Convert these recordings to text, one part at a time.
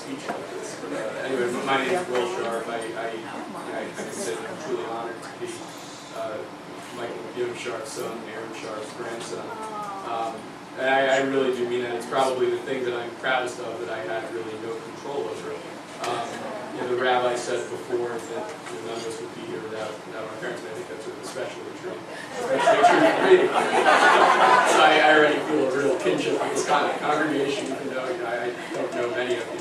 speech like this. Anyway, my name is Will Scharf. I consider I'm truly honored to be Michael Scharf's son, Aaron Scharf's grandson. And I really do mean that. It's probably the thing that I'm proudest of that I had really no control over. The rabbi said before that none of us would be here without our parents, and I think that's especially true. Especially true for me. So I already feel a real kinship with this kind of congregation, even though I don't know many of you.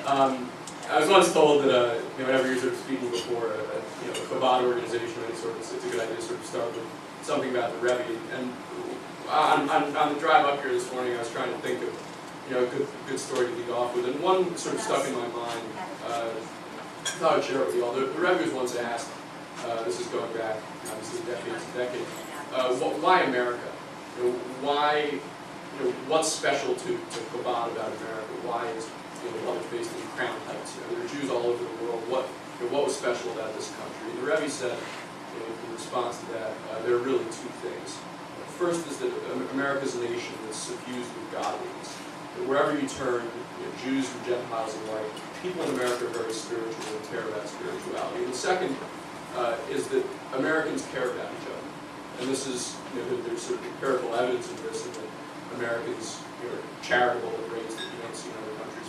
I was once told that whenever you're sort of speaking before a Chabad organization, it's a good idea to sort of start with something about the Rebbe. And on the drive up here this morning, I was trying to think of a good story to lead off with, and one sort of stuck in my mind. I thought I'd share it with you all. The Rebbe was once asked, this is going back obviously decades and decades, why America? What's special to Chabad about America? Why is Mother based in Crown Heights? There are Jews all over the world. What was special about this country? And the Rebbe said, in response to that, there are really two things. First is that America's a nation that's suffused with godliness. Wherever you turn, Jews and Gentiles alike, people in America are very spiritual and care about spirituality. And the second is that Americans care about each other. And this is, there's sort of empirical evidence of this, and that Americans are charitable at rates that you don't see in other countries.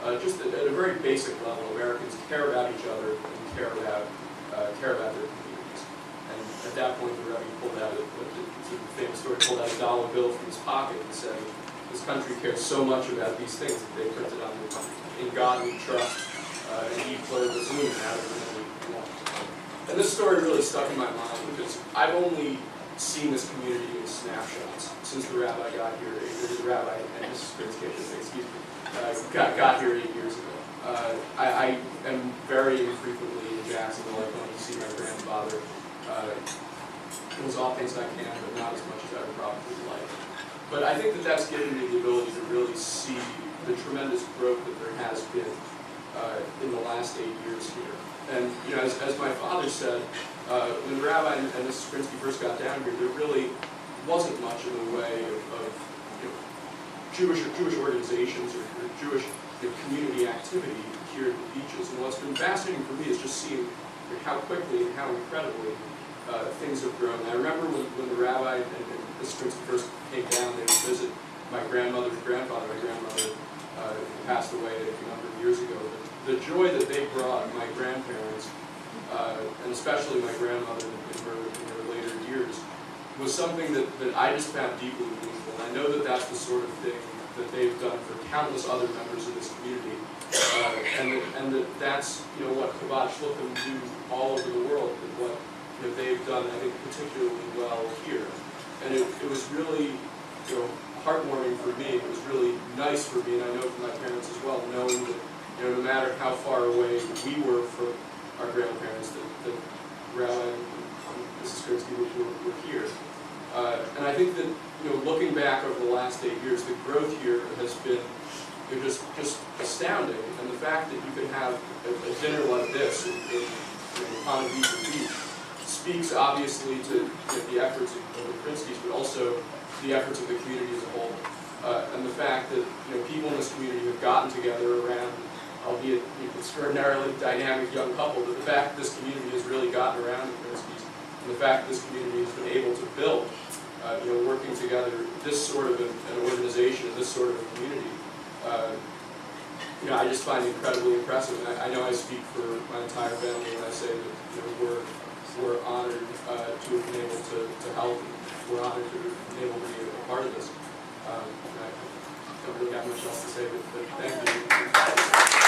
But just at a very basic level, Americans care about each other and care about their communities. And at that point, the Rebbe pulled out the famous story, pulled out a dollar bill from his pocket and said, this country cares so much about these things that they printed on the country. In God we trust, and he played the zoom out of it. And this story really stuck in my mind because I've only seen this community in snapshots since the rabbi got here, the rabbi and Mrs. got here 8 years ago. I am very infrequently in Jacksonville. I come to see my grandfather. As often as I can, but not as much as I would probably like. But I think that that's given me the ability to really see the tremendous growth that there has been in the last 8 years here. And as my father said, when the rabbi and Mrs. Krinsky first got down here, there really wasn't much in the way of Jewish organizations or Jewish community activity here at the beaches. And what's been fascinating for me is just seeing how quickly and how incredibly things have grown. I remember when the rabbi and Mrs. Krinsky first came down, they would visit my grandmother's grandfather. My grandmother passed away a number of years ago. The joy that they brought my grandparents, and especially my grandmother in her later years, was something that I just found deeply meaningful. And I know that that's the sort of thing that they've done for countless other members of this community, and that's what Chabad Shluchim do all over the world, and what they've done, I think, particularly well here. And it was really heartwarming for me. It was really nice for me, and I know for my parents as well, knowing that no matter how far away we were from our grandparents, that Rabbi and Mrs. Krinsky were here. And I think that looking back over the last 8 years, the growth here has been just astounding. And the fact that you can have a dinner like this in Ponte Beach speaks obviously to the efforts of the Krinskys, but also the efforts of the community as a whole. And the fact that people in this community have gotten together around, albeit extraordinarily dynamic young couple, but the fact that this community has really gotten around the Krinskys, and the fact that this community has been able to build, working together, this sort of an organization, this sort of a community, I just find incredibly impressive. And I know I speak for my entire family when I say that we're honored to have been able to help, and we're honored to have been able to be a part of this. I don't really have much else to say, but thank you.